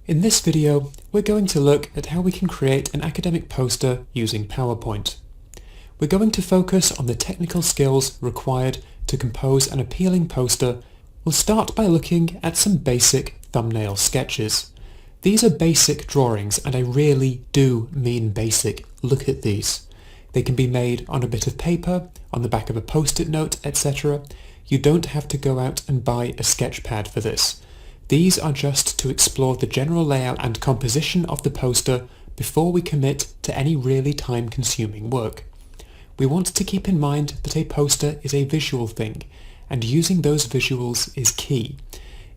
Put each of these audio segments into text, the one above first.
In this video, we're going to look at how we can create an academic poster using PowerPoint. We're going to focus on the technical skills required to compose an appealing poster. We'll start by looking at some basic thumbnail sketches. These are basic drawings, and I really do mean basic. Look at these. They can be made on a bit of paper, on the back of a post-it note, etc. You don't have to go out and buy a sketch pad for this. These are just to explore the general layout and composition of the poster before we commit to any really time-consuming work. We want to keep in mind that a poster is a visual thing, and using those visuals is key.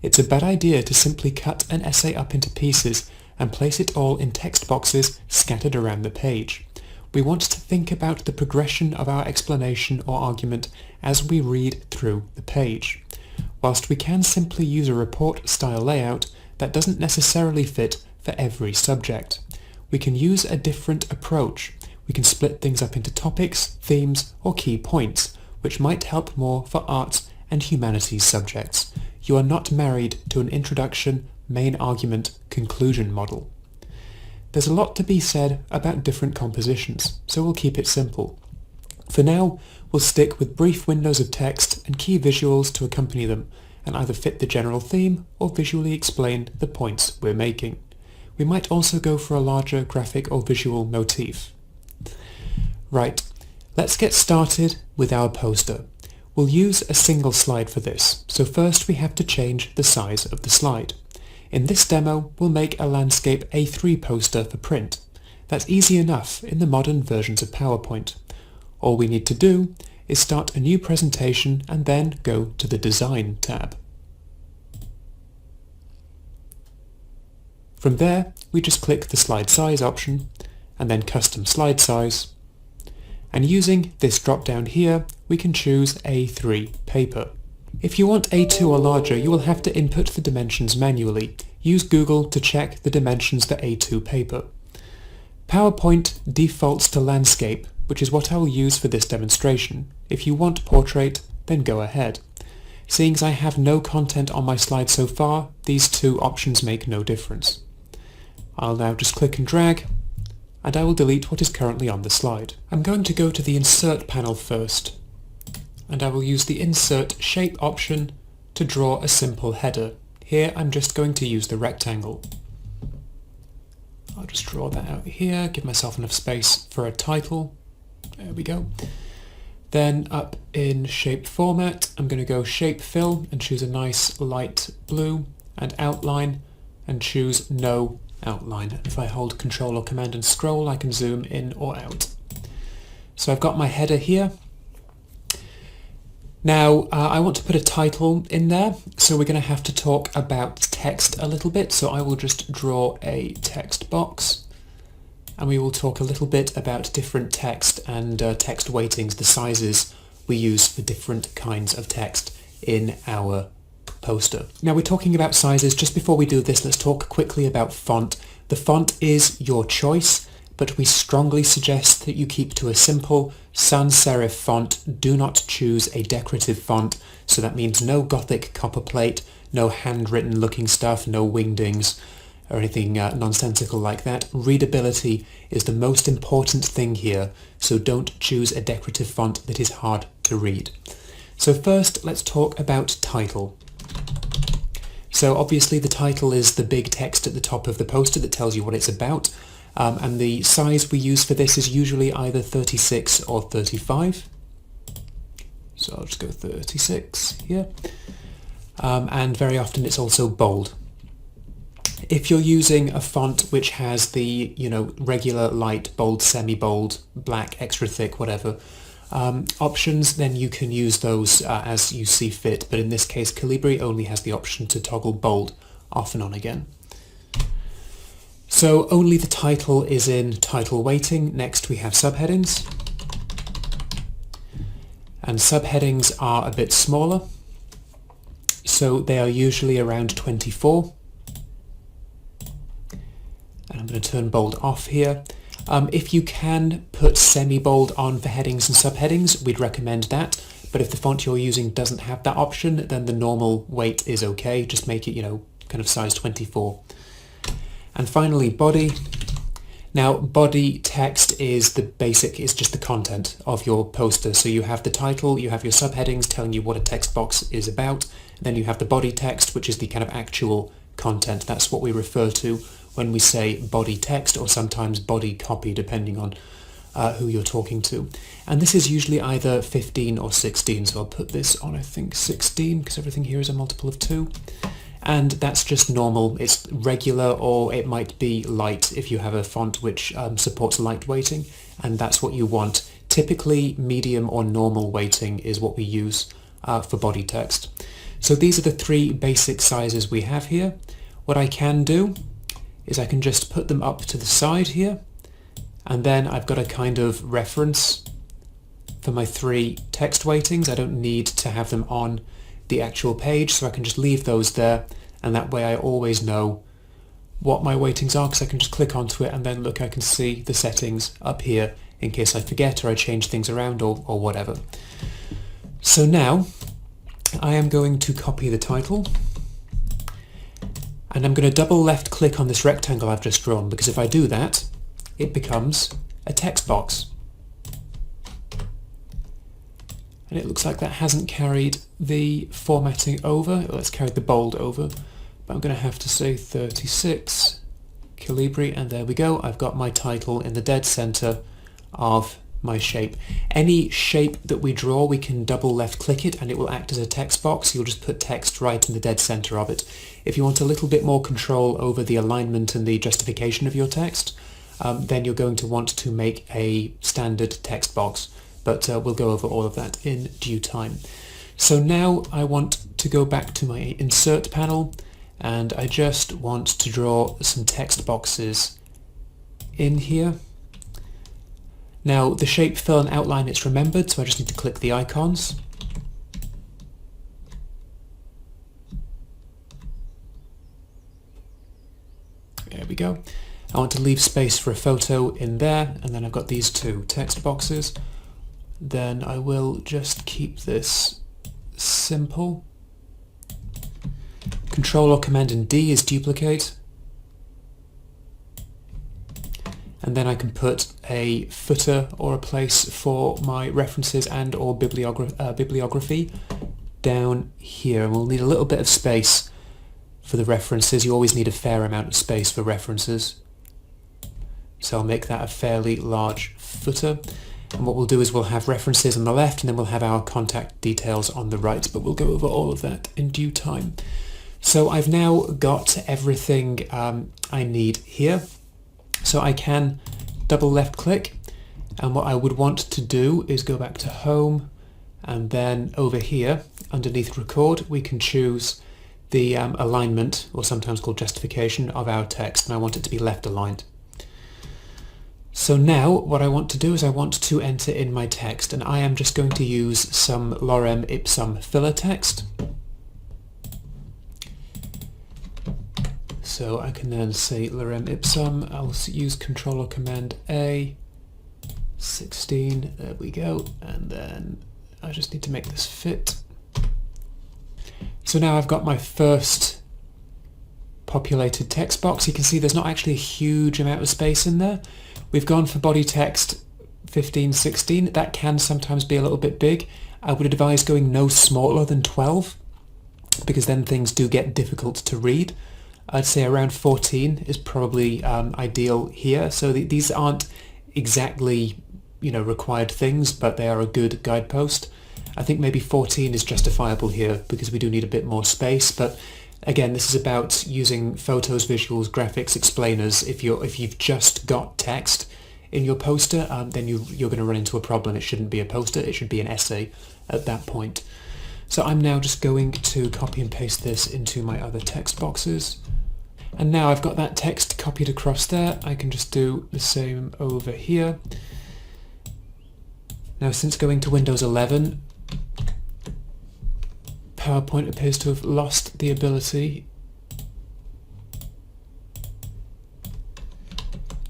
It's a bad idea to simply cut an essay up into pieces and place it all in text boxes scattered around the page. We want to think about the progression of our explanation or argument as we read through the page. Whilst we can simply use a report-style layout, that doesn't necessarily fit for every subject. We can use a different approach. We can split things up into topics, themes, or key points, which might help more for arts and humanities subjects. You are not married to an introduction, main argument, conclusion model. There's a lot to be said about different compositions, so we'll keep it simple. For now, we'll stick with brief windows of text and key visuals to accompany them, and either fit the general theme or visually explain the points we're making. We might also go for a larger graphic or visual motif. Right, let's get started with our poster. We'll use a single slide for this, so first we have to change the size of the slide. In this demo, we'll make a landscape A3 poster for print. That's easy enough in the modern versions of PowerPoint. All we need to do is start a new presentation and then go to the Design tab. From there, we just click the Slide Size option and then Custom Slide Size. And using this drop-down here, we can choose A3 paper. If you want A2 or larger, you will have to input the dimensions manually. Use Google to check the dimensions for A2 paper. PowerPoint defaults to landscape, which is what I will use for this demonstration. If you want portrait, then go ahead. Seeing as I have no content on my slide so far, these two options make no difference. I'll now just click and drag, and I will delete what is currently on the slide. I'm going to go to the Insert panel first, and I will use the Insert Shape option to draw a simple header. Here I'm just going to use the rectangle. I'll just draw that out here, give myself enough space for a title. There we go. Then up in Shape Format, I'm going to go Shape Fill and choose a nice light blue, and Outline and choose No Outline. If I hold Control or Command and scroll, I can zoom in or out. So I've got my header here. Now I want to put a title in there, so we're going to have to talk about text a little bit, so I will just draw a text box. And we will talk a little bit about different text and text weightings, the sizes we use for different kinds of text in our poster. Now we're talking about sizes. Just before we do this, let's talk quickly about font. The font is your choice, but we strongly suggest that you keep to a simple sans serif font. Do not choose a decorative font, so that means no Gothic copperplate, no handwritten looking stuff, no wingdings, or anything nonsensical like that. Readability is the most important thing here, so don't choose a decorative font that is hard to read. So first, let's talk about title. So obviously the title is the big text at the top of the poster that tells you what it's about, and the size we use for this is usually either 36 or 35. So I'll just go 36 here, and very often it's also bold. If you're using a font which has the, regular, light, bold, semi-bold, black, extra thick, whatever, options, then you can use those as you see fit. But in this case, Calibri only has the option to toggle bold off and on again. So only the title is in title weighting. Next we have subheadings. And subheadings are a bit smaller. So they are usually around 24. I'm going to turn bold off here. If you can put semi-bold on for headings and subheadings, we'd recommend that. But if the font you're using doesn't have that option, then the normal weight is okay. Just make it, kind of size 24. And finally, body. Now, body text is just the content of your poster. So you have the title, you have your subheadings telling you what a text box is about, and then you have the body text, which is the kind of actual content. That's what we refer to when we say body text, or sometimes body copy, depending on who you're talking to. And this is usually either 15 or 16, so I'll put this on, I think, 16, because everything here is a multiple of 2. And that's just normal. It's regular, or it might be light if you have a font which supports light weighting, and that's what you want. Typically, medium or normal weighting is what we use for body text. So these are the 3 basic sizes we have here. What I can do is I can just put them up to the side here, and then I've got a kind of reference for my 3 text weightings. I don't need to have them on the actual page, so I can just leave those there, and that way I always know what my weightings are, because I can just click onto it and then look, I can see the settings up here in case I forget or I change things around or whatever. So now I am going to copy the title, and I'm going to double left click on this rectangle I've just drawn, because if I do that, it becomes a text box. And it looks like that hasn't carried the formatting over. Let's carry the bold over. But I'm going to have to say 36 Calibri, and there we go. I've got my title in the dead center of my shape. Any shape that we draw, we can double left click it and it will act as a text box. You'll just put text right in the dead center of it. If you want a little bit more control over the alignment and the justification of your text, then you're going to want to make a standard text box. But we'll go over all of that in due time. So now I want to go back to my insert panel, and I just want to draw some text boxes in here. Now the shape, fill and outline, it's remembered, so I just need to click the icons. There we go. I want to leave space for a photo in there, and then I've got these 2 text boxes. Then I will just keep this simple. Control or Command and D is duplicate. And then I can put a footer or a place for my references and or bibliography down here. And we'll need a little bit of space for the references. You always need a fair amount of space for references. So I'll make that a fairly large footer. And what we'll do is we'll have references on the left, and then we'll have our contact details on the right, but we'll go over all of that in due time. So I've now got everything I need here. So I can double left click, and what I would want to do is go back to home, and then over here underneath record we can choose the alignment, or sometimes called justification, of our text, and I want it to be left aligned. So now what I want to do is I want to enter in my text, and I am just going to use some lorem ipsum filler text. So I can then say lorem ipsum. I'll use Control or Command A, 16, there we go, and then I just need to make this fit. So now I've got my first populated text box. You can see there's not actually a huge amount of space in there. We've gone for body text 15, 16. That can sometimes be a little bit big. I would advise going no smaller than 12, because then things do get difficult to read. I'd say around 14 is probably ideal here. So these aren't exactly, required things, but they are a good guidepost. I think maybe 14 is justifiable here because we do need a bit more space. But again, this is about using photos, visuals, graphics, explainers. If you've just got text in your poster, then you're going to run into a problem. It shouldn't be a poster, it should be an essay at that point. So I'm now just going to copy and paste this into my other text boxes. And now I've got that text copied across there. I can just do the same over here. Now, since going to Windows 11, PowerPoint appears to have lost the ability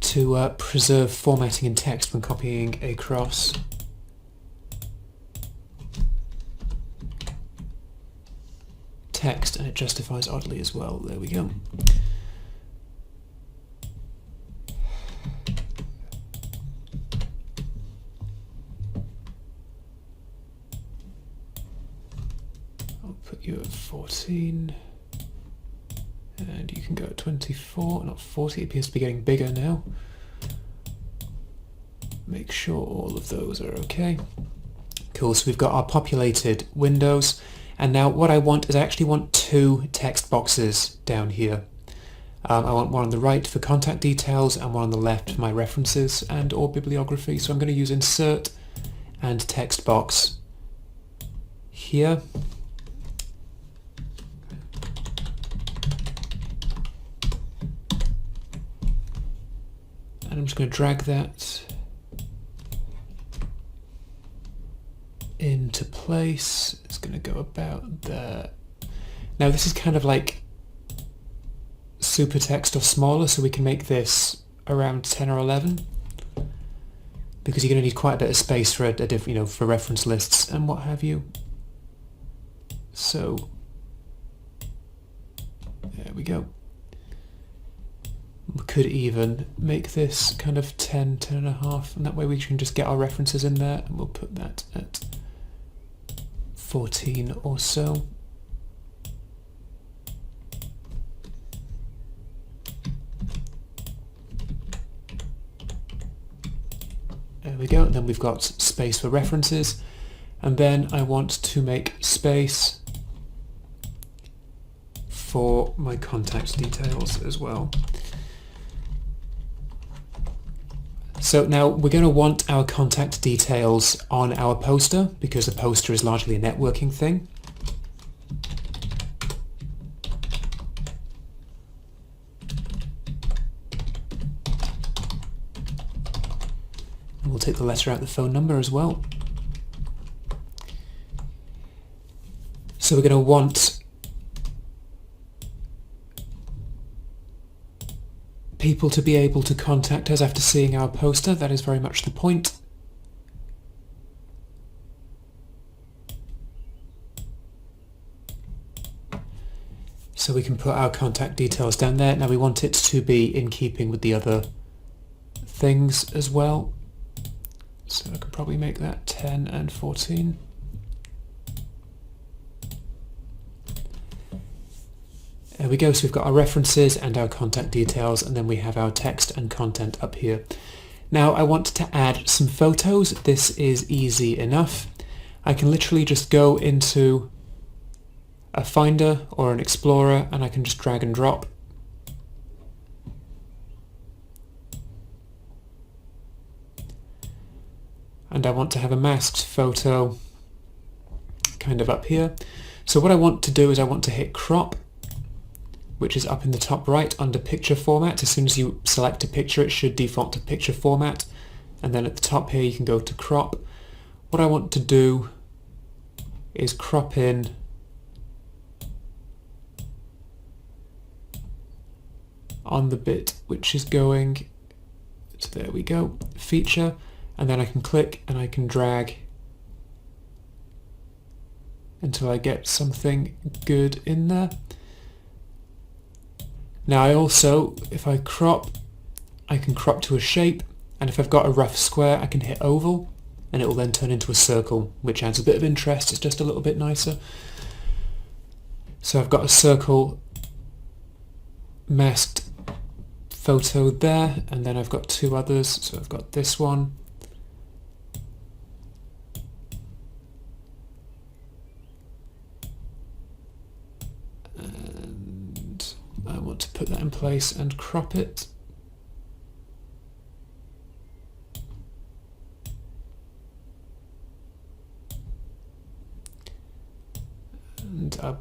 to preserve formatting in text when copying across. Text, and it justifies oddly as well. There we go. put you at 14. And you can go at 24, not 40. It appears to be getting bigger now. Make sure all of those are okay. Cool, so we've got our populated windows. And now what I want is I actually want two text boxes down here. I want one on the right for contact details and one on the left for my references and or bibliography. So I'm going to use insert and text box here. And I'm just going to drag that into place. It's going to go about there. Now this is kind of like super text or smaller, so we can make this around 10 or 11 because you're going to need quite a bit of space for for reference lists and what have you. So there we go. We could even make this kind of 10, 10 and a half, and that way we can just get our references in there, and we'll put that at 14 or so. There we go, and then we've got space for references, and then I want to make space for my contact details as well. So now we're going to want our contact details on our poster because the poster is largely a networking thing. And we'll take the letter out, the phone number as well. So we're going to want people to be able to contact us after seeing our poster. That is very much the point. So we can put our contact details down there. Now we want it to be in keeping with the other things as well. So I could probably make that 10 and 14. There we go, so we've got our references and our contact details, and then we have our text and content up here. Now I want to add some photos. This is easy enough. I can literally just go into a Finder or an Explorer and I can just drag and drop. And I want to have a masked photo kind of up here. So what I want to do is I want to hit crop, which is up in the top right under picture format. As soon as you select a picture, it should default to picture format. And then at the top here, you can go to crop. What I want to do is crop in on the bit which is going, so there we go, feature, and then I can click and I can drag until I get something good in there. Now I also, if I crop, I can crop to a shape, and if I've got a rough square I can hit oval and it will then turn into a circle, which adds a bit of interest. It's just a little bit nicer. So I've got a circle masked photo there, and then I've got two others. So I've got this one, and I want to put that in place and crop it. And I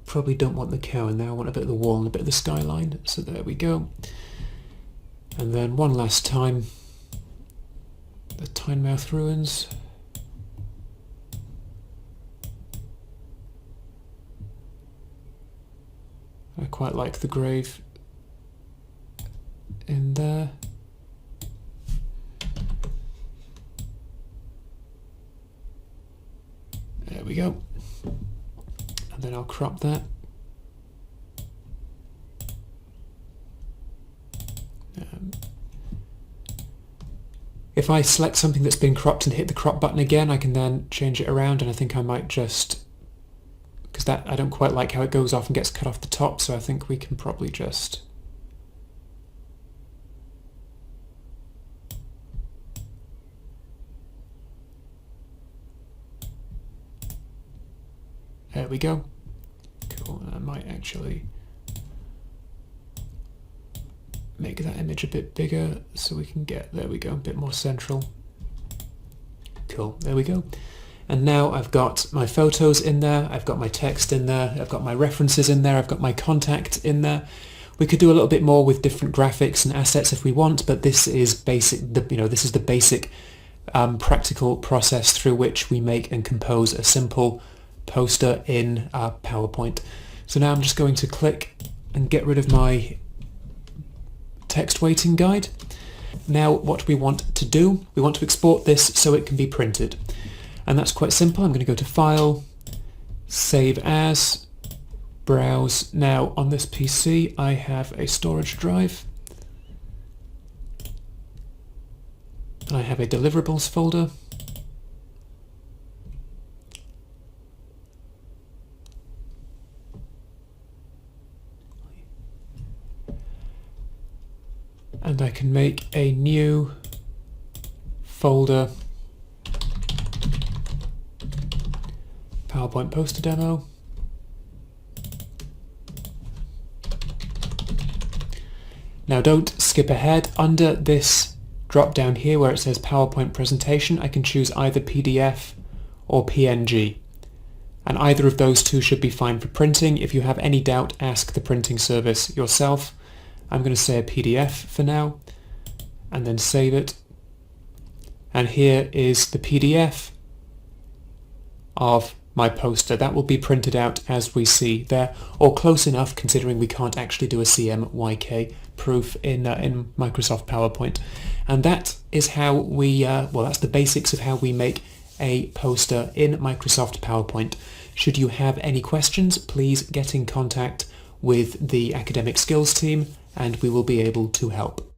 probably don't want the cow in there. I want a bit of the wall and a bit of the skyline. So there we go. And then one last time, the Tynemouth ruins. I quite like the grave in there. There we go. And then I'll crop that. If I select something that's been cropped and hit the crop button again, I can then change it around, and I think I might just because that I don't quite like how it goes off and gets cut off the top, so I think we can probably just there we go. Cool. I might actually make that image a bit bigger so we can get, there we go, a bit more central. Cool, there we go. And now I've got my photos in there, I've got my text in there, I've got my references in there, I've got my contact in there. We could do a little bit more with different graphics and assets if we want, but this is basic. This is the basic practical process through which we make and compose a simple poster in PowerPoint. So now I'm just going to click and get rid of my text weighting guide. Now what we want to do, we want to export this so it can be printed. And that's quite simple. I'm going to go to File, Save As, Browse. Now on this PC I have a storage drive. And I have a deliverables folder. And I can make a new folder, PowerPoint poster demo. Now don't skip ahead. Under this drop down here where it says PowerPoint presentation, I can choose either PDF or PNG. And either of those two should be fine for printing. If you have any doubt, ask the printing service yourself. I'm going to say a PDF for now, and then save it. And here is the PDF of my poster. That will be printed out as we see there, or close enough considering we can't actually do a CMYK proof in Microsoft PowerPoint. And that is how we, that's the basics of how we make a poster in Microsoft PowerPoint. Should you have any questions, please get in contact with the Academic Skills team and we will be able to help.